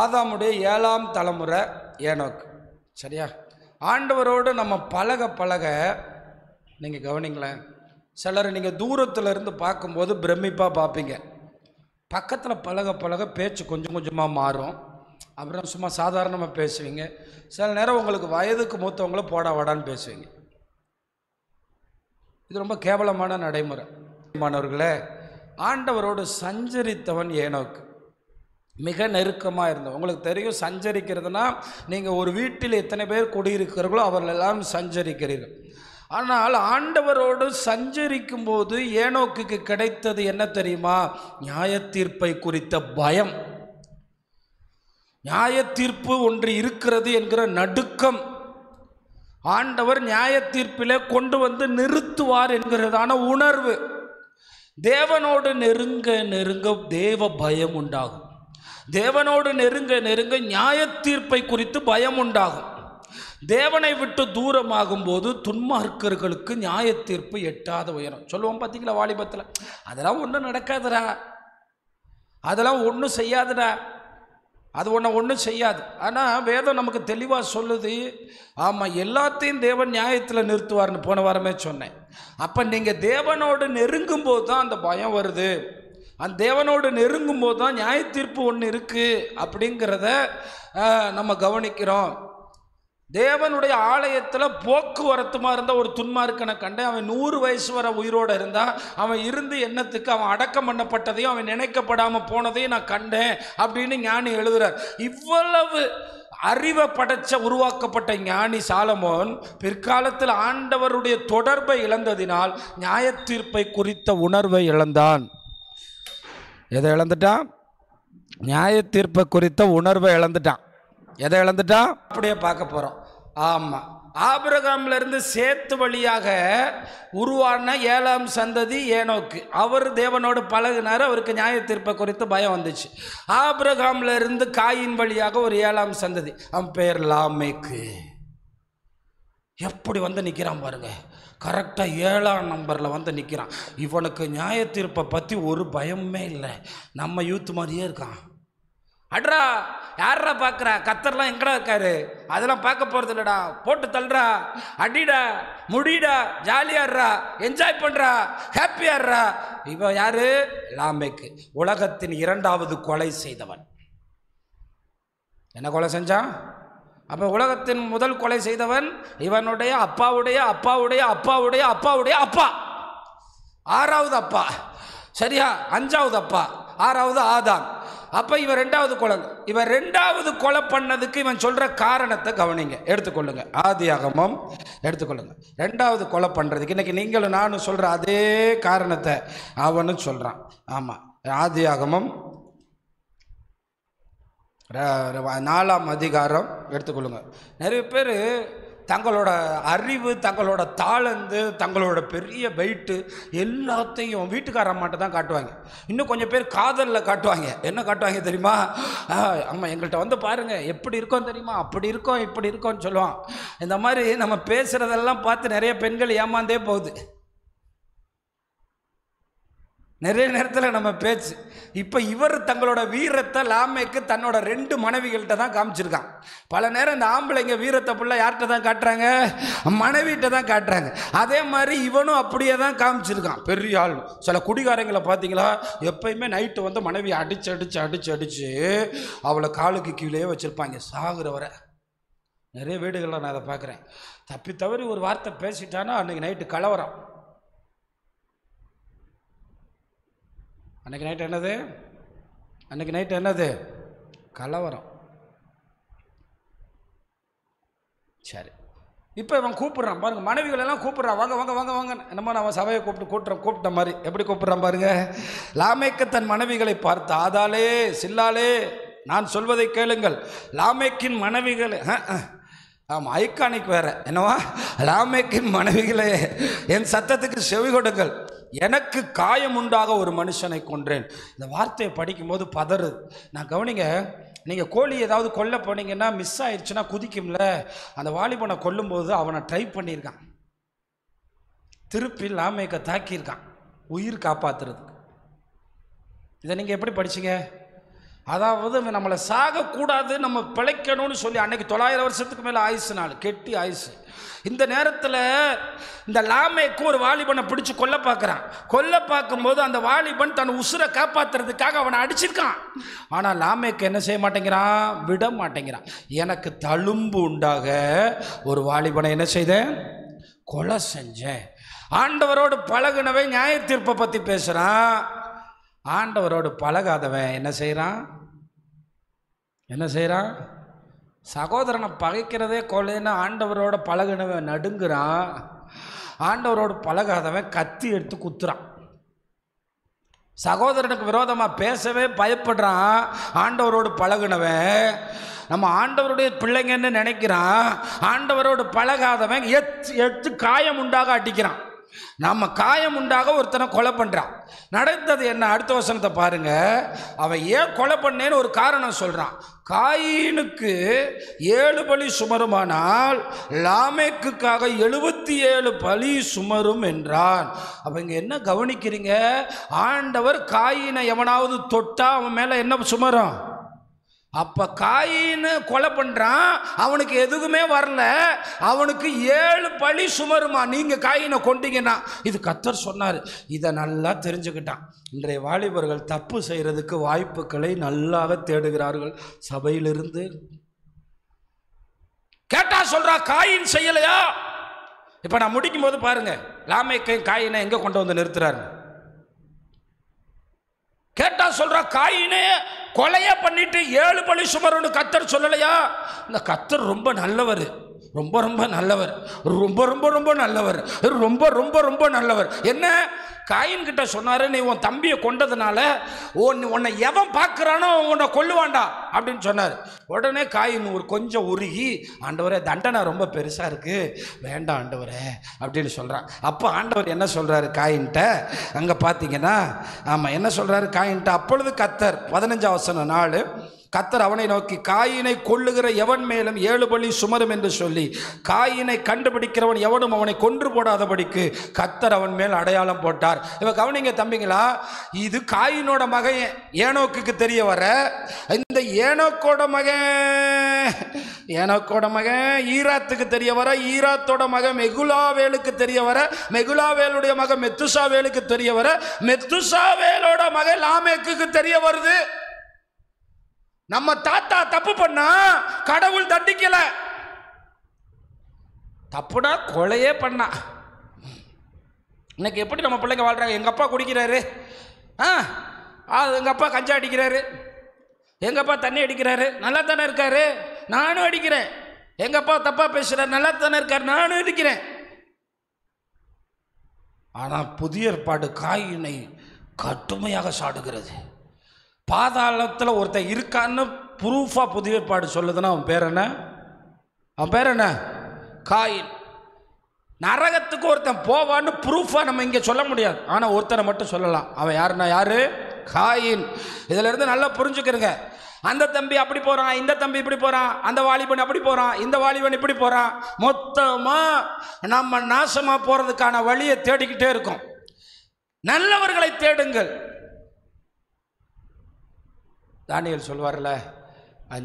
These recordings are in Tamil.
ஆதாமுடைய 7ஆம் தலைமுறை ஏனோக்கு. சரியா? ஆண்டவரோடு நம்ம பழக பழக நீங்கள் கவனிங்களேன், சிலர் நீங்கள் தூரத்தில் இருந்து பார்க்கும்போது பிரமிப்பாக பார்ப்பீங்க. பக்கத்தில் பழக பழக பேச்சு கொஞ்சம் கொஞ்சமாக மாறும். அப்புறம் சும்மா சாதாரணமாக பேசுவீங்க. சில நேரம் உங்களுக்கு வயதுக்கு மூத்தவங்கள போடா வாடான்னு பேசுவீங்க. இது ரொம்ப கேவலமான நடைமுறை. மாணவர்களே, ஆண்டவரோடு சஞ்சரித்தவன் ஏனோக்கு. மிக நெருக்கமாக இருந்தவன். உங்களுக்கு தெரியும், சஞ்சரிக்கிறதுனா நீங்கள் ஒரு வீட்டில் எத்தனை பேர் குடியிருக்கிறீர்களோ அவர்கள் எல்லாம் சஞ்சரிக்கிறீர்கள். ஆனால் ஆண்டவரோடு சஞ்சரிக்கும் போது ஏனோக்குக்கு கிடைத்தது என்ன தெரியுமா? நியாயத்தீர்ப்பை குறித்த பயம். நியாயத்தீர்ப்பு ஒன்று இருக்கிறது என்கிற நடுக்கம். ஆண்டவர் நியாயத்தீர்ப்பிலே கொண்டு வந்து நிறுத்துவார் என்கிறதான உணர்வு. தேவனோடு நெருங்க நெருங்க தேவ பயம் உண்டாகும். தேவனோடு நெருங்க நெருங்க நியாயத்தீர்ப்பை குறித்து பயம் உண்டாகும். தேவனை விட்டு தூரமாகும் போது துன்மார்க்கர்களுக்கு நியாயத்தீர்ப்பு எட்டாத உயரம். சொல்லுவோம் பார்த்தீங்களா வாலிபத்தில், அதெல்லாம் ஒன்றும் நடக்காதுடா, அதெல்லாம் ஒன்றும் செய்யாதுடா, அது ஒன்றும் செய்யாது. ஆனால் வேதம் நமக்கு தெளிவாக சொல்லுது, ஆமாம், எல்லாத்தையும் தேவன் நியாயத்தில் நிறுத்துவார்னு போன வாரமே சொன்னேன். அப்போ நீங்கள் தேவனோடு நெருங்கும் போது தான் அந்த பயம் வருது. அந்த தேவனோடு நெருங்கும் போது தான் நியாயத்தீர்ப்பு ஒன்று இருக்குது அப்படிங்கிறத நம்ம கவனிக்கிறோம். தேவனுடைய ஆலயத்தில் போக்குவரத்துமா இருந்த ஒரு துன்மார்க்கனை கண்டேன். அவன் 100 வயசு வரை உயிரோடு இருந்தான். அவன் இருந்து எண்ணத்துக்கு அவன் அடக்கம் பண்ணப்பட்டதையும் அவன் நினைக்கப்படாமல் போனதையும் நான் கண்டேன் அப்படின்னு ஞானி எழுதுறார். இவ்வளவு அறிவை படைச்ச உருவாக்கப்பட்ட ஞானி சாலமோன் பிற்காலத்தில் ஆண்டவருடைய தொடர்பை இழந்ததினால் நியாயத்தீர்ப்பை குறித்த உணர்வை இழந்தான். எதை இழந்துட்டான்? நியாயத்தீர்ப்பை குறித்த உணர்வை இழந்துட்டான். எதை இழந்துட்டான்? அப்படியே பார்க்க போகிறோம். ஆமாம், ஆபிரகாமிலிருந்து சேத்து வழியாக உருவான 7ஆம் சந்ததி ஏனோக்கு. அவர் தேவனோடு பழகினார். அவருக்கு நியாயத்தீர்ப்பை குறித்து பயம் வந்துச்சு. ஆபிரகாமிலிருந்து காயின் வழியாக ஒரு 7ஆம் சந்ததி, அவன் பேர் லாமேக்கு. எப்படி வந்து நிற்கிறான் பாருங்க, கரெக்டாக 7ஆம் நம்பரில் வந்து நிற்கிறான். இவனுக்கு நியாயத்தீர்ப்பை பற்றி ஒரு பயமே இல்லை. நம்ம யூத் மாதிரியே இருக்கான். அட்ரா, யாரா பார்க்குறா, கத்தர்லாம் எங்கடா இருக்காரு, அதெல்லாம் பார்க்க போகிறது இல்லைடா, போட்டு தள்ளுறா, அடிடா, முடிடா, ஜாலியாடுறா, என்ஜாய் பண்ணுறா, ஹாப்பியாடுறா. இவன் யாரு? லாமேக்கு, உலகத்தின் 2வது கொலை செய்தவன். என்ன கொலை செஞ்சான்? அப்போ உலகத்தின் முதல் கொலை செய்தவன் இவனுடைய அப்பாவுடைய அப்பாவுடைய அப்பாவுடைய அப்பாவுடைய அப்பா, 6வது அப்பா. சரியா? 5வது அப்பா, 6வது ஆதாம். அப்போ இவன் 2வது கொலை. இவன் 2வது கொலை பண்ணதுக்கு இவன் சொல்கிற காரணத்தை கவனிங்க, எடுத்துக்கொள்ளுங்க. ஆதியாகமம் எடுத்துக்கொள்ளுங்க. 2வது கொலை பண்ணுறதுக்கு இன்றைக்கி நீங்களும் நானும் சொல்கிற அதே காரணத்தை அவனும் சொல்கிறான். ஆமாம், ஆதியாகமம் 4ஆம் அதிகாரம் எடுத்துக்கொள்ளுங்க. நிறைய பேர் தங்களோட அறிவு, தங்களோட தாளந்து, தங்களோட பெரிய வெயிட்டு எல்லாத்தையும் வீட்டுக்காரம்மாட்ட தான் காட்டுவாங்க. இன்னும் கொஞ்சம் பேர் காதலில் காட்டுவாங்க. என்ன காட்டுவாங்க தெரியுமா? ஆமாம், எங்கள்கிட்ட வந்து பாருங்கள், எப்படி இருக்கோம் தெரியுமா, அப்படி இருக்கோம் இப்படி இருக்கோன்னு சொல்லுவான். இந்த மாதிரி நம்ம பேசுகிறதெல்லாம் பார்த்து நிறைய பெண்கள் ஏமாந்தே போகுது. நிறைய நேரத்தில் நம்ம பேச்சு. இப்போ இவர் தங்களோட வீரத்தை லாமேக்கு தன்னோட 2 மனைவிகள்கிட்ட தான் காமிச்சிருக்கான். பல நேரம் இந்த ஆம்பளைங்க வீரத்தை ஃபுல்லாக யார்கிட்ட தான் காட்டுறாங்க? மனைவிகிட்ட தான் காட்டுறாங்க. அதே மாதிரி இவனும் அப்படியே தான் காமிச்சிருக்கான். பெரிய ஆள். சில குடிகாரங்களை பார்த்தீங்களா, எப்பயுமே நைட்டு வந்து மனைவி அடித்து அடித்து அடித்து அடித்து அவளை காலுக்கு கீழே வச்சுருப்பாங்க சாகுற வரை. நிறைய வீடுகளில் நான் அதை பார்க்குறேன். தப்பி தவறி ஒரு வார்த்தை பேசிட்டானா அன்றைக்கி நைட்டு கலவரம். அன்றைக்கி நைட்டு என்னது? அன்றைக்கி நைட்டு என்னது? கலவரம். சரி, இப்போ இவன் கூப்பிட்றான் பாருங்க, மனைவிகளெல்லாம் கூப்பிட்றான், வாங்க வாங்க வாங்க வாங்க. என்னமோ நம்ம சபையை கூப்பிட்ட மாதிரி எப்படி கூப்பிட்றான் பாருங்க. லாமேக்கு தன் மனைவிகளை பார்த்து, ஆதாளே சில்லாலே நான் சொல்வதை கேளுங்கள். லாமேக்கின் மனைவிகளே, ஆமாம், ஐகானிக் வேற என்னவா, லாமேக்கின் மனைவிகளே என் சத்தத்துக்கு செவி கொடுங்கள். எனக்கு காயம் உண்டாக ஒரு மனுஷனை கொன்றேன். இந்த வார்த்தையை படிக்கும்போது பதறுது. நான் கவனிங்க, நீங்கள் கோழி ஏதாவது கொல்ல போனீங்கன்னா மிஸ் ஆயிடுச்சுன்னா குதிக்கும்ல, அந்த வாலிபனை கொல்லும்போது அவனை ட்ரை பண்ணியிருக்கான், திருப்பி லாமேக்கை தாக்கியிருக்கான் உயிர் காப்பாற்றுறதுக்கு. இதை நீங்கள் எப்படி படிச்சிங்க? அதாவது நம்மளை சாகக்கூடாது, நம்ம பிழைக்கணும்னு சொல்லி அன்னைக்கு 900 வருஷத்துக்கு மேலே ஆயுசு நாள், கெட்டி ஆயுசு. இந்த நேரத்தில் இந்த லாமேக்கு ஒரு வாலிபனை பிடிச்சி கொல்ல பார்க்குறான். கொல்ல பார்க்கும்போது அந்த வாலிபன் தன் உசுரை காப்பாற்றுறதுக்காக அவனை அடிச்சிருக்கான். ஆனால் லாமேக்கு என்ன செய்ய மாட்டேங்கிறான், விட மாட்டேங்கிறான். எனக்கு தழும்பு உண்டாக ஒரு வாலிபனை என்ன செய்தேன், கொலை செஞ்சேன். ஆண்டவரோடு பழகுனவன் நியாய தீர்ப்பை பற்றி பேசுகிறான். ஆண்டவரோடு பழகாதவன் என்ன செய்கிறான், சகோதரனை பகைக்கிறதே கொலைன்னு ஆண்டவரோட பழகுனவன் நடுங்குறான். ஆண்டவரோடு பழகாதவன் கத்தி எடுத்து குத்துறான். சகோதரனுக்கு விரோதமாக பேசவே பயப்படுறான். ஆண்டவரோடு பழகுனவன் நம்ம ஆண்டவருடைய பிள்ளைங்கன்னு நினைக்கிறான். ஆண்டவரோடு பழகாதவன் எத்து காயம் உண்டாக அடிக்கிறான். நம்ம காயம் உண்டாக ஒருத்தனை கொலை பண்ணுறான். நடந்தது என்ன, அடுத்த வசனத்தை பாருங்க. அவன் ஏன் கொலை பண்ணேன்னு ஒரு காரணம் சொல்கிறான். காயினுக்கு 7 பலி சுமருமானால் லாமேக்குக்காக 77 பலி சுமரும் என்றான். அப்போ இங்கே என்ன கவனிக்கிறீங்க, ஆண்டவர் காயினை எவனாவது தொட்டா அவன் மேலே என்ன சுமரும். அப்போ காயின்னு கொலை பண்ணுறான், அவனுக்கு எதுவுமே வரல, அவனுக்கு 7 பழி சுமருமா நீங்கள் காயினை கொண்டீங்கன்னா. இது கர்த்தர் சொன்னார். இதை நல்லா தெரிஞ்சுக்கிட்டான். இன்றைய வாலிபர்கள் தப்பு செய்கிறதுக்கு வாய்ப்புகளை நல்லாவே தேடுகிறார்கள். சபையிலிருந்து கேட்டா சொல்றா காயின் செய்யலையா. இப்போ நான் முடிக்கும் போது பாருங்க, லாமேக்கை காயினை எங்கே கொண்டு வந்து நிறுத்துறாரு. கேட்டா சொல்றா காயினே கொலையா பண்ணிட்டு 7 பலி சுமருன்னு கர்த்தர் சொல்லலையா. இந்த கர்த்தர் ரொம்ப நல்லவர், ரொம்ப ரொம்ப நல்லவர், ரொம்ப ரொம்ப ரொம்ப நல்லவர், ரொம்ப ரொம்ப ரொம்ப நல்லவர். என்ன காயின் கிட்ட சொன்னாரு, நீ உன் தம்பியை கொண்டதுனால உன்னை எவன் பார்க்குறானோ உன்னை கொல்லுவான்டா அப்படின்னு சொன்னார். உடனே காயின் ஒரு கொஞ்சம் உருகி, ஆண்டவரே தண்டனை ரொம்ப பெருசாக இருக்குது, வேண்டாம் ஆண்டவரே அப்படின்னு சொல்கிறான். அப்போ ஆண்டவர் என்ன சொல்கிறாரு காயின்ட்ட, அங்கே பார்த்தீங்கன்னா ஆமாம் என்ன சொல்கிறாரு காயின்ட்ட. அப்பொழுது கர்த்தர் 15ஆம் வசனம் நாள், கர்த்தர் அவனை நோக்கி, காயினை கொல்லுகிற எவன் மேலும் 7 பலி சுமரும் என்று சொல்லி காயினை கண்டுபிடிக்கிறவன் எவனும் அவனை கொன்று போடாதபடிக்கு கர்த்தர் அவன் மேல் அடையாளம் போட்டார். இவ கவனிங்க தம்பிங்களா, இது காயினோட மகன் ஏனோக்குக்கு தெரிய வர, இந்த ஏனோக்கோட மகன் ஈராத்துக்கு தெரிய வர, ஈராத்தோட மகன் மெகுலாவேலுக்கு தெரிய வர, மெகுலாவேலுடைய மகன் மெத்துசாவேலுக்கு தெரிய வர, மெத்துசாவேலோட மகன் லாமேக்குக்கு தெரிய வருது. நம்ம தாத்தா தப்பு பண்ணா கடவுள் தண்டிக்கல, தப்புனா கொலையே பண்ணா. இன்னைக்கு எப்படி நம்ம பிள்ளைங்க வாழ்றாங்க, எங்க அப்பா குடிக்கிறாரு, எங்க அப்பா கஞ்சா அடிக்கிறாரு, எங்க அப்பா தண்ணி அடிக்கிறாரு, நல்லா தானே இருக்காரு, நானும் அடிக்கிறேன். எங்க அப்பா தப்பா பேசுறாரு, நல்லா தானே இருக்காரு, நானும் அடிக்கிறேன். ஆனா புதிய ஏற்பாடு காயினை கடுமையாக சாடுகிறது. பாதாளத்தில் ஒருத்தன் இருக்கான்னு ப்ரூஃபாக புதிய ஏற்பாடு சொல்லுதுன்னா அவன் பேர் என்ன, காயின். நரகத்துக்கு ஒருத்தன் போவான்னு ப்ரூஃபாக நம்ம இங்கே சொல்ல முடியாது, ஆனால் ஒருத்தனை மட்டும் சொல்லலாம். அவன் யாருன்னா யாரு, காயின். இதில் இருந்து நல்லா புரிஞ்சுக்கிறங்க. அந்த தம்பி அப்படி போகிறான், இந்த தம்பி இப்படி போகிறான், அந்த வாலிபன் அப்படி போகிறான், இந்த வாலிபன் இப்படி போகிறான். மொத்தமாக நம்ம நாசமாக போகிறதுக்கான வழியை தேடிக்கிட்டே இருக்கோம். நல்லவர்களை தேடுங்கள். தானியேல் சொல்வார்ல,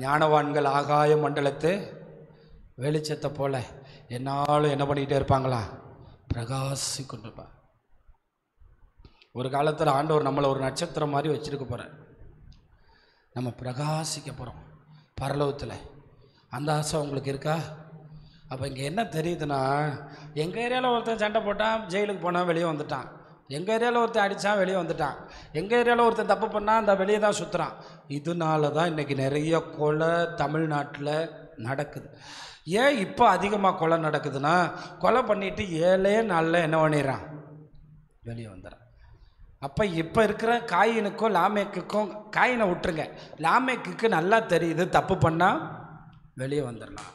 ஞானவான்கள் ஆகாய மண்டலத்து வெளிச்சத்தை போல என்னாலும் என்ன பண்ணிக்கிட்டே இருப்பாங்களா, பிரகாசி கொண்டிருப்பாங்க. ஒரு காலத்தில் ஆண்டவர் நம்மளை ஒரு நட்சத்திரம் மாதிரி வச்சுருக்க போகிறார். நம்ம பிரகாசிக்க போகிறோம் பரலோகத்தில். அந்த ஆசை உங்களுக்கு இருக்கா? அப்போ இங்கே என்ன தெரியுதுன்னா, எங்கள் ஏரியாவில் ஒருத்தன் சண்டை போட்டான், ஜெயிலுக்கு போனால் வெளியே வந்துட்டான். எங்கள் ஏரியாவில் ஒருத்தன் அடித்தான், வெளியே வந்துட்டான். எங்கள் ஏரியாவில் ஒருத்தன் தப்பு பண்ணால் அந்த வெளியே தான் சுற்றுறான். இதனால தான் இன்றைக்கி நிறைய கொலை தமிழ்நாட்டில் நடக்குது. ஏன் இப்போ அதிகமாக கொலை நடக்குதுன்னா, கொலை பண்ணிவிட்டு 7 நாளில் என்ன பண்ணிடுறான், வெளியே வந்துடுறான். அப்போ இப்போ இருக்கிற காயினுக்கும் லாமேக்குக்கும், காயினை விட்டுருங்க, லாமேக்குக்கு நல்லா தெரியுது தப்பு பண்ணால் வெளியே வந்துடலாம்.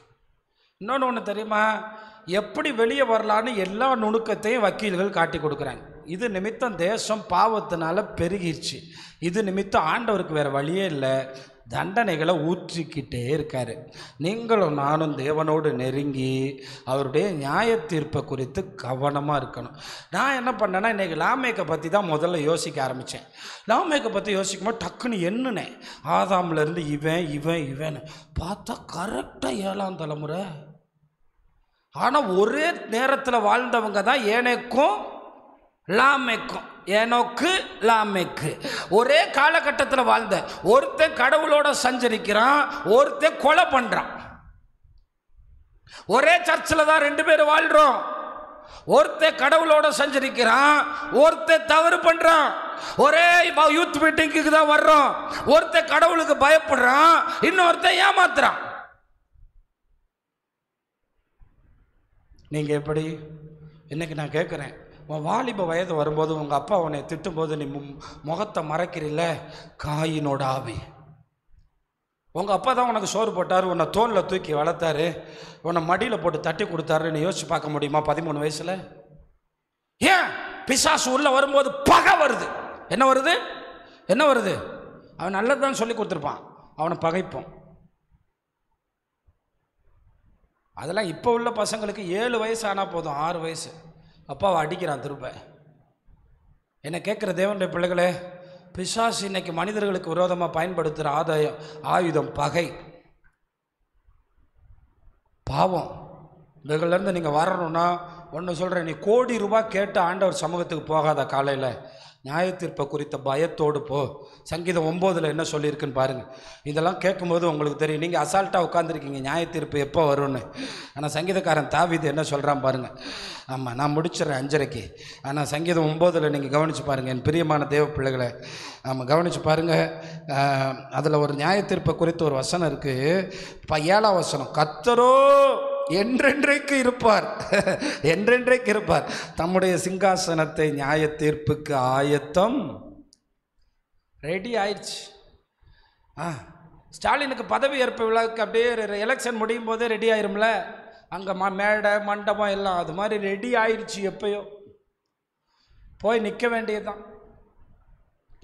இன்னொன்று ஒன்று தெரியுமா, எப்படி வெளியே வரலான்னு எல்லா நுணுக்கத்தையும் வக்கீல்கள் காட்டி கொடுக்குறாங்க. இது நிமித்தம் தேசம் பாவத்தினால பெருகிருச்சு. இது நிமித்தம் ஆண்டவருக்கு வேறு வழியே இல்லை, தண்டனைகளை ஊற்றிக்கிட்டே இருக்கார். நீங்களும் நானும் தேவனோடு நெருங்கி அவருடைய நியாய தீர்ப்பை குறித்து கவனமாக இருக்கணும். நான் என்ன பண்ணேன்னா, இன்றைக்கி லாமேக்கை பற்றி தான் முதல்ல யோசிக்க ஆரம்பித்தேன். லாமேக்கை பற்றி யோசிக்கும்போது டக்குன்னு என்னன்னே, ஆதாம்லேருந்து இவன் பார்த்தா கரெக்டாக 7ஆம் தலைமுறை. ஆனால் ஒரே நேரத்தில் வாழ்ந்தவங்க தான் ஏனோக்கும் லாமேக்கும். ஏனோக்கு லாமேக்கு ஒரே காலகட்டத்தில் வாழ்ந்த. ஒருத்தன் கடவுளோட சஞ்சரிக்கிறான், ஒருத்தன் கொலை பண்ணுறான். ஒரே சர்ச்சில் தான் 2 பேர் வாழ்கிறோம். ஒருத்தன் கடவுளோட சஞ்சரிக்கிறான், ஒருத்தன் தவறு பண்ணுறான். ஒரே யூத் மீட்டிங்க்கு தான் வர்றோம். ஒருத்தன் கடவுளுக்கு பயப்படுறான், இன்னொருத்தன் ஏமாத்துறான். நீங்கள் எப்படி? இன்றைக்கி நான் கேட்குறேன், உன் வாலிப வயது வரும்போது உங்கள் அப்பா உன்னை திட்டும்போது நீ முகத்தை மறைக்கிறீல்ல, காயினோட ஆவி. உங்கள் அப்பா தான் உனக்கு சோறு போட்டார், உன்னை தோளில் தூக்கி வளர்த்தாரு, உன்னை மடியில் போட்டு தட்டி கொடுத்தாருன்னு யோசிச்சு பார்க்க முடியுமா 13 வயசில்? ஏன் பிசாசு உள்ள வரும்போது பகை வருது. என்ன வருது? அவன் நல்லதுதான் சொல்லி கொடுத்துருப்பான், அவனை பகைப்போம். அதெல்லாம் இப்போ உள்ள பசங்களுக்கு 7 வயசு ஆனால் போதும், 6 வயசு அப்பாவை அடிக்கிறான் திரும்ப. என்ன கேட்குற தேவனுடைய பிள்ளைகளே, பிசாசு இன்னைக்கு மனிதர்களுக்கு விரோதமாக பயன்படுத்துகிற ஆயுதம் பகை, பாவம். இவர்களிருந்து நீங்கள் வரணும்னா ஒன்று சொல்கிறேன், நீ கோடி ரூபாய் கேட்டு ஆண்டவர் சமூகத்துக்கு போகாத. காலையில் நியாயத்தீர்ப்பை குறித்த பயத்தோடு போ. சங்கீதம் 9 என்ன சொல்லியிருக்குன்னு பாருங்கள். இதெல்லாம் கேட்கும்போது உங்களுக்கு தெரியும், நீங்கள் அசால்ட்டாக உட்காந்துருக்கீங்க நியாயத்தீர்ப்பு எப்போ வரும்னு. ஆனால் சங்கீதக்காரன் தாவீது என்ன சொல்கிறான் பாருங்கள். ஆமாம், நான் முடிச்சிடறேன் 5:30. ஆனால் சங்கீதம் 9 நீங்கள் கவனித்து பாருங்கள் என் பிரியமான தேவ பிள்ளைகளை. ஆமாம், கவனித்து பாருங்கள். அதில் ஒரு நியாயத்தீர்ப்பை குறித்து ஒரு வசனம் இருக்குது. 7ஆம் வசனம், கர்த்தரோ என்றென்றைக்கு இருப்பார், என்றென்றைக்கு இருப்பார், தம்முடைய சிங்காசனத்தை நியாய தீர்ப்புக்கு ஆயத்தம். ரெடி ஆயிடுச்சு. ஸ்டாலினுக்கு பதவி ஏற்பு விழாவுக்கு அப்படியே எலெக்ஷன் முடியும் போதே ரெடி ஆயிரும்ல, அங்கே மேடை மண்டபம் எல்லாம், அது மாதிரி ரெடி ஆயிடுச்சு. எப்பயோ போய் நிற்க வேண்டியதுதான்.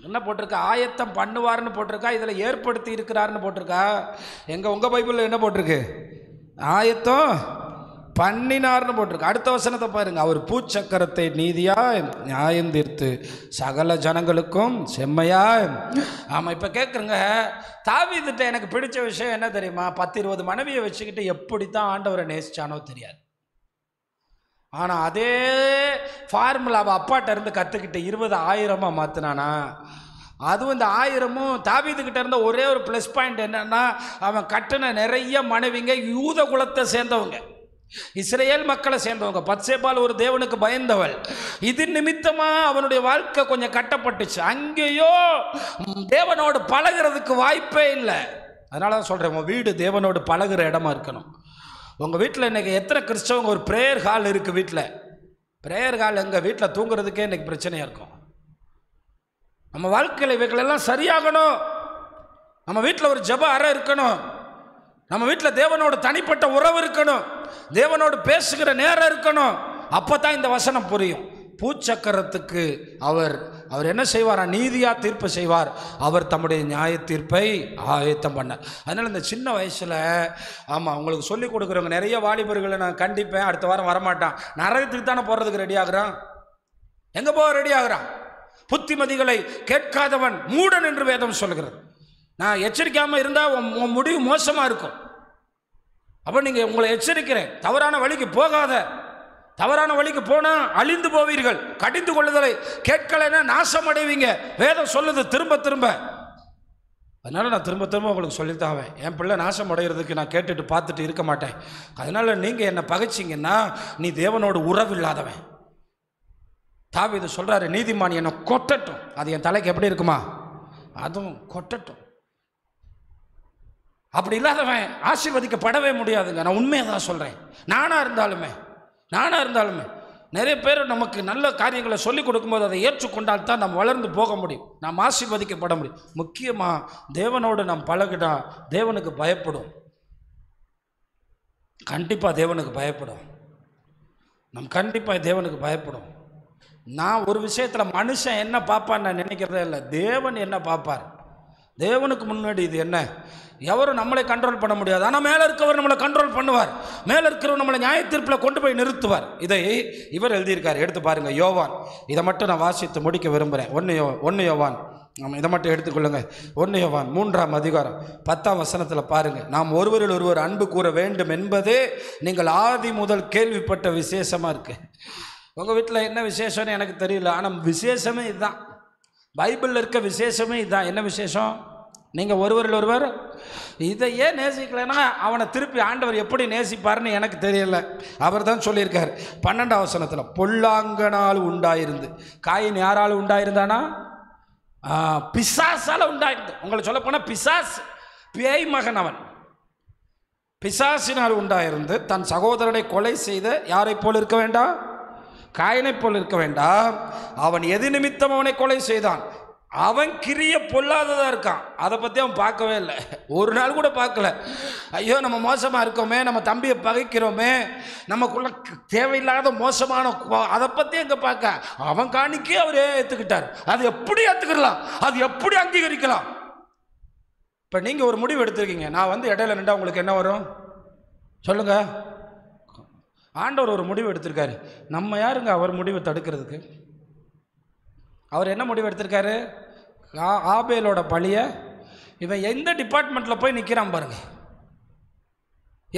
என்ன போட்டிருக்கா? ஆயத்தம் பண்ணுவார்னு போட்டிருக்கா, இதில் ஏற்படுத்தி இருக்கிறாருன்னு போட்டிருக்கா. உங்கள் பைபிளில் என்ன போட்டிருக்கு? ஆயத்தம் பண்ணினார்னு போட்டிருக்கு. அடுத்த வசனத்தை பாருங்க, அவர் பூச்சக்கரத்தை நீதியாய் நியாயம் தீர்த்து சகல ஜனங்களுக்கும் செம்மையாய். ஆமாம், இப்போ கேட்குறங்க, தாவீதுட்ட எனக்கு பிடிச்ச விஷயம் என்ன தெரியுமா? 10-20 மனைவியை வச்சுக்கிட்டு எப்படித்தான் ஆண்டவரை நேசிச்சானோ தெரியாது. ஆனால் அதே ஃபார்முலாவை அப்பாட்ட இருந்து கற்றுக்கிட்டு 20,000 மாற்றினானா. அதுவும் இந்த 1000 தாவீதுகிட்ட இருந்த ஒரே ஒரு ப்ளஸ் பாயிண்ட் என்னன்னா, அவன் கட்டின நிறைய மனைவிங்க யூத குலத்தை சேர்ந்தவங்க, இஸ்ரேல் மக்களை சேர்ந்தவங்க. பத்சேபால் ஒரு தேவனுக்கு பயந்தவள். இது நிமித்தமா அவனுடைய வாழ்க்கை கொஞ்சம் கட்டப்பட்டுச்சு. அங்கேயோ தேவனோடு பழகிறதுக்கு வாய்ப்பே இல்லை. அதனால தான் சொல்கிறேன், உங்கள் வீடு தேவனோடு பழகிற இடமா இருக்கணும். உங்கள் வீட்டில் இன்றைக்கி எத்தனை கிறிஸ்தவங்க ஒரு ப்ரேயர் ஹால் இருக்குது வீட்டில்? ப்ரேயர் ஹால் எங்கள் வீட்டில் தூங்குறதுக்கே இன்றைக்கி பிரச்சனையாக இருக்கும். நம்ம வாழ்க்கையில் இவைகளெல்லாம் சரியாகணும். நம்ம வீட்டில் ஒரு ஜெப அறை இருக்கணும். நம்ம வீட்டில் தேவனோட தனிப்பட்ட உறவு இருக்கணும். தேவனோடு பேசுகிற நேரம் இருக்கணும். அப்போ தான் இந்த வசனம் புரியும். பூச்சக்கரத்துக்கு அவர் என்ன செய்வாரா? நீதியாக தீர்ப்பு செய்வார். அவர் தம்முடைய நியாய தீர்ப்பை ஆயத்தம் பண்ணார். அதனால் இந்த சின்ன வயசில், ஆமாம், உங்களுக்கு சொல்லிக் கொடுக்குறவங்க நிறைய வாலிபர்களை நான் கண்டிப்பேன். அடுத்த வாரம் வரமாட்டான். நரகத்துக்கு தானே போகிறதுக்கு ரெடி ஆகுறான். எங்கே போக ரெடி ஆகுறான்? புத்திமதிகளை கேட்காதவன் மூடன் என்று வேதம் சொல்கிறது. நான் எச்சரிக்காமல் இருந்தால் உன் முடிவு மோசமாக இருக்கும். அப்போ நீங்கள் உங்களை எச்சரிக்கிறேன், தவறான வழிக்கு போகாத. தவறான வழிக்கு போனால் அழிந்து போவீர்கள். கடிந்து கொள்ளுதலை கேட்கலைன்னா நாசம் அடைவீங்க. வேதம் சொல்லுது திரும்ப திரும்ப. அதனால் நான் திரும்ப திரும்ப உங்களுக்கு சொல்லித்தாவேன். என் பிள்ளை நாசம் அடைகிறதுக்கு நான் கேட்டுட்டு பார்த்துட்டு இருக்க மாட்டேன். அதனால் நீங்கள் என்னை பகைச்சிங்கன்னா நீ தேவனோடு உறவு இல்லாதவன். தாவீது சொல்கிறாரு, நீதிமான் என்னை கொட்டட்டும், அது என் தலைக்கு எப்படி இருக்குமா? அதுவும் கொட்டட்டும். அப்படி இல்லாதவன் ஆசீர்வதிக்கப்படவே முடியாதுங்க. நான் உண்மையை தான் சொல்கிறேன். நானாக இருந்தாலுமே நிறைய பேர் நமக்கு நல்ல காரியங்களை சொல்லிக் கொடுக்கும்போது அதை ஏற்றுக்கொண்டால் தான் நம்ம வளர்ந்து போக முடியும், நாம் ஆசீர்வதிக்கப்பட முடியும். முக்கியமாக தேவனோடு நாம் பழகினா தேவனுக்கு பயப்படும். கண்டிப்பாக தேவனுக்கு பயப்படும். கண்டிப்பாக தேவனுக்கு பயப்படும். நான் ஒரு விஷயத்தில் மனுஷன் என்ன பார்ப்பான்னு நான் நினைக்கிறதே இல்லை. தேவன் என்ன பார்ப்பார்? தேவனுக்கு முன்னாடி இது என்ன? எவரும் நம்மளை கண்ட்ரோல் பண்ண முடியாது. ஆனால் மேலே இருக்கவர் நம்மளை கண்ட்ரோல் பண்ணுவார். மேலே இருக்கிறவர் நம்மளை நியாயத்தீர்ப்பில் கொண்டு போய் நிறுத்துவார். இதை இவர் எழுதியிருக்கார். எடுத்து பாருங்கள், யோவான். இதை மட்டும் நான் வாசித்து முடிக்க விரும்புகிறேன். ஒன்று யோவான், நம்ம இதை மட்டும் எடுத்துக்கொள்ளுங்க. 1 யோவான் 3ஆம் அதிகாரம் 10ஆம் வசனத்தில் பாருங்கள். நாம் ஒருவரில் ஒருவர் அன்பு கூற வேண்டும் என்பதே நீங்கள் ஆதி முதல் கேள்விப்பட்ட விசேஷமாக இருக்குது. உங்கள் வீட்டில் என்ன விசேஷம்னு எனக்கு தெரியல, ஆனால் விசேஷமே இதுதான். பைபிளில் இருக்க விசேஷமே இதுதான். என்ன விசேஷம்? நீங்கள் ஒருவரில் ஒருவர் இதை ஏன் நேசிக்கலைன்னா அவனை திருப்பி ஆண்டவர் எப்படி நேசிப்பார்னு எனக்கு தெரியல. அவர் தான் சொல்லியிருக்கார் 12ஆம் வசனத்தில், பொல்லாங்கனால் உண்டாயிருந்து. காயின் யாரால் உண்டாயிருந்தானா? பிசாசால் உண்டாயிருந்து. உங்களை சொல்ல போனால் பிசாஸ் பேய் மகன். அவன் பிசாசினால் உண்டாயிருந்து தன் சகோதரனை கொலை செய்த யாரை போல் இருக்க வேண்டாம்? காயினை போல் இருக்க வேண்டாம். அவன் எது நிமித்தம் அவனை கொலை செய்தான்? அவன் கிரிய பொல்லாததாக இருக்கான். அதை பற்றி அவன் பார்க்கவே இல்லை. ஒரு நாள் கூட பார்க்கல. ஐயோ நம்ம மோசமாக இருக்கோமே, நம்ம தம்பியை பகைக்கிறோமே, நமக்குள்ள தேவையில்லாத மோசமான அதை பற்றி எங்கே பார்க்க? அவன் காணிக்கே அவரே ஏற்றுக்கிட்டார். அது எப்படி ஏற்றுக்கலாம்? அது எப்படி அங்கீகரிக்கலாம்? இப்போ நீங்கள் ஒரு முடிவு எடுத்துருக்கீங்க. நான் வந்து இடையில நின்றா உங்களுக்கு என்ன வரும் சொல்லுங்கள்? ஆண்டவர் ஒரு முடிவு எடுத்திருக்காரு. நம்ம யாருங்க அவர் முடிவை தடுக்கிறதுக்கு? அவர் என்ன முடிவு எடுத்திருக்காரு? ஆபேலோட பழியை இவன் எந்த டிபார்ட்மெண்ட்டில் போய் நிற்கிறான் பாருங்க.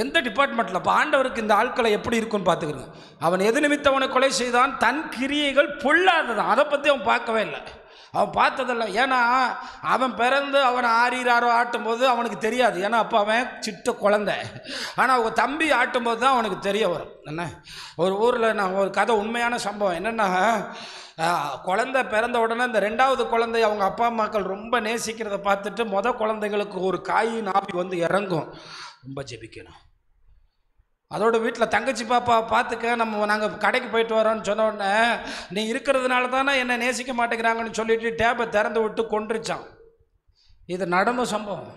எந்த டிபார்ட்மெண்ட்டில்? இப்போ ஆண்டவருக்கு இந்த ஆட்களை எப்படி இருக்குன்னு பார்த்துக்கிறேன். அவன் எது நிமித்தம் அவனை கொலை செய்தான்? தன் கிரியைகள் பொல்லாததான். அதை பற்றி அவன் பார்க்கவே இல்லை. அவன் பார்த்ததில்லை. ஏன்னா அவன் பிறந்து அவனை ஆறீராரோ ஆட்டும்போது அவனுக்கு தெரியாது. ஏன்னா அப்போ அவன் சிட்ட குழந்தை. ஆனால் அவங்க தம்பி ஆட்டும்போது தான் அவனுக்கு தெரிய வரும். என்ன, ஒரு ஊரில் நான் ஒரு கதை, உண்மையான சம்பவம். என்னென்னா, குழந்தை பிறந்த உடனே இந்த 2வது குழந்தை அவங்க அப்பா அம்மாக்கள் ரொம்ப நேசிக்கிறத பார்த்துட்டு குழந்தைகளுக்கு ஒரு காயின் ஆவி வந்து இறங்கும். ரொம்ப ஜெபிக்கணும். அதோட வீட்டில் தங்கச்சி பாப்பா பார்த்துக்க, நாங்கள் கடைக்கு போயிட்டு வரோன்னு சொன்ன உடனே, நீ இருக்கிறதுனால தானே என்னை நேசிக்க மாட்டேங்கிறாங்கன்னு சொல்லிட்டு டேப்பை திறந்து விட்டு கொன்றுச்சான். இது நடந்த சம்பவம்.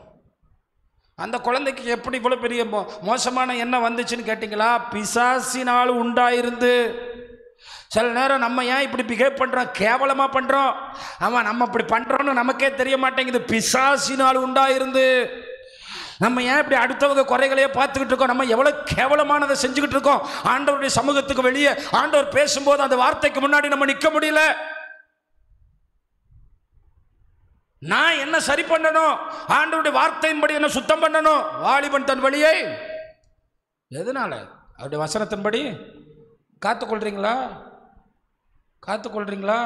அந்த குழந்தைக்கு எப்படி இவ்வளோ பெரிய மோசமான எண்ணம் வந்துச்சுன்னு கேட்டிங்களா? பிசாசினால் உண்டாயிருந்து. சில நேரம் நம்ம ஏன் இப்படி பிஹேவ் பண்ணுறோம்? கேவலமாக பண்ணுறோம். ஆமாம், நம்ம இப்படி பண்ணுறோன்னு நமக்கே தெரிய மாட்டேங்குது. பிசாசினால் உண்டாயிருந்து. நம்ம ஏன் இப்படி அடுத்தவங்க குறைகளையே பார்த்துக்கிட்டு இருக்கோம்? நம்ம எவ்வளோ கேவலமானதை செஞ்சுக்கிட்டு இருக்கோம். ஆண்டவருடைய சமூகத்துக்கு வெளியே ஆண்டவர் பேசும்போது அந்த வார்த்தைக்கு முன்னாடி நம்ம நிற்க முடியல. நான் என்ன சரி பண்ணணும்? ஆண்டவருடைய வார்த்தையின்படி என்ன சுத்தம் பண்ணணும். வாலிபன் தன் வழியை எதனால? அவருடைய வசனத்தின்படி காத்துக்கொள்றீங்களா? காத்துக்கொள்றீங்களா?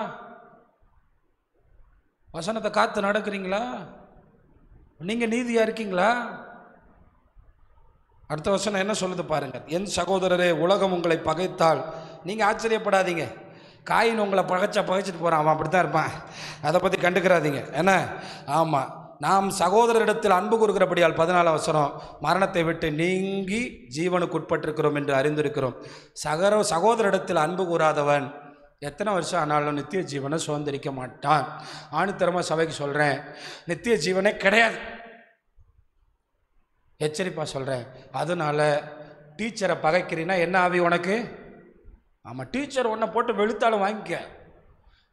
வசனத்தை காத்து நடக்கிறீங்களா? நீங்க நீதியா இருக்கீங்களா? அடுத்த வசனம் என்ன சொல்லுது பாருங்க. என் சகோதரரே, உலகம் உங்களை பகைத்தால் நீங்க ஆச்சரியப்படாதீங்க. காயின் உங்களை பகைச்சிட்டு போறான், அவன் அப்படித்தான் இருப்பான். அதை பற்றி கண்டுக்கிறாதீங்க. என்ன? ஆமாம், நாம் சகோதரரிடத்தில் அன்பு கூறுகிறபடியால் 14ஆம் வசனம், மரணத்தை விட்டு நீங்கி ஜீவனுக்கு உட்பட்டிருக்கிறோம் என்று அறிந்திருக்கிறோம். சகோதரரிடத்தில் அன்பு கூறாதவன் எத்தனை வருஷம் ஆனாலும் நித்திய ஜீவனை சுதந்திரிக்க மாட்டான். ஆணித்தரமாக சபைக்கு சொல்கிறேன், நித்திய ஜீவனே கிடையாது. எச்சரிப்பாக சொல்கிறேன். அதனால டீச்சரை பகைக்கிறீன்னா என்ன ஆவி உனக்கு? ஆமாம், டீச்சர் உன்னை போட்டு வெளுத்தாலும் வாங்கிக்க.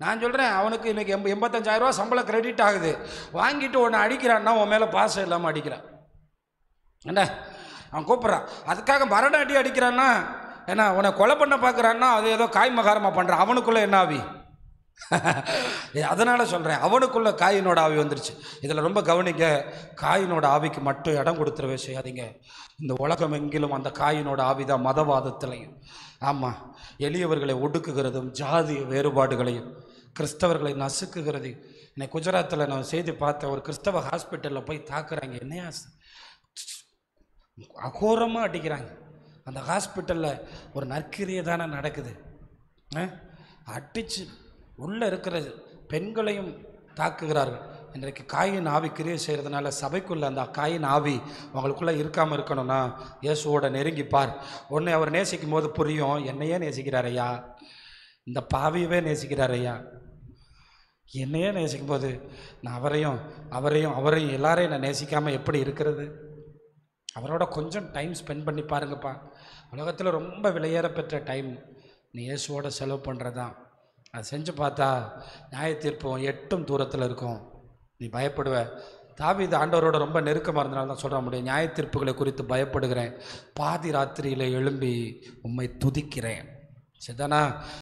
நான் சொல்கிறேன், அவனுக்கு இன்றைக்கி 85,000 ரூபா சம்பளம் கிரெடிட் ஆகுது. வாங்கிட்டு உன்னை அடிக்கிறான்னா உன் மேலே பாசம் இல்லாமல் அடிக்கிறான். என்ன, அவன் கூப்பிட்றான். அதுக்காக மரண அடி அடிக்கிறான்னா என்ன, உன்னை கொலை பண்ண பார்க்குறான்னா அது ஏதோ காய்மகாரமாக பண்ணுறான். அவனுக்குள்ளே என்ன ஆவி? அதனால் சொல்கிறேன், அவனுக்குள்ள காயினோட ஆவி வந்துருச்சு. இதில் ரொம்ப கவனிக்க, காயினோட ஆவிக்கு மட்டும் இடம் கொடுத்துடவே செய்யாதீங்க. இந்த உலகம் எங்கிலும் அந்த காயினோட ஆவி தான் மதவாதத்திலையும், ஆமாம், எளியவர்களை ஒடுக்குகிறதும் ஜாதி வேறுபாடுகளையும் கிறிஸ்தவர்களை நசுக்குகிறதையும். இன்னைக்கு குஜராத்தில் நான் செய்தி பார்த்தேன். ஒரு கிறிஸ்தவ ஹாஸ்பிட்டலில் போய் தாக்குறாங்க. என்னையா அகோரமாக அடிக்கிறாங்க. அந்த ஹாஸ்பிட்டலில் ஒரு நற்கிரியை தானே நடக்குது. அடித்து உள்ளே இருக்கிற பெண்களையும் தாக்குகிறார்கள். இன்றைக்கு காயின் ஆவி கிரியை செய்கிறதுனால சபைக்குள்ளே அந்த காயின் ஆவி அவங்களுக்குள்ளே இருக்காமல் இருக்கணும்னா இயேசுவோட நெருங்கிப்பார். ஒன்று அவர் நேசிக்கும் போது புரியும், என்னையே நேசிக்கிறார் ஐயா, இந்த பாவியவே நேசிக்கிறார் ஐயா. என்னையே நேசிக்கும் போது நான் அவரையும் எல்லாரையும் நான் நேசிக்காமல் எப்படி இருக்கிறது? அவரோட கொஞ்சம் டைம் ஸ்பெண்ட் பண்ணி பாருங்கப்பா. உலகத்தில் ரொம்ப விலையேறப்பெற்ற டைம் நீ இயேசுவோட செலவு பண்ணுறதான். அதை செஞ்சு பார்த்தா நியாய தீர்ப்போம் எட்டும் தூரத்தில் இருக்கும். நீ பயப்படுவ, தாவீது ஆண்டவரோட ரொம்ப நெருக்கமாக இருந்தனால தான் சொல்கிற முடியும், நியாய தீர்ப்புகளை குறித்து பயப்படுகிறேன், பாதி ராத்திரியில் எழும்பி உம்மை துதிக்கிறேன். சரிதானா?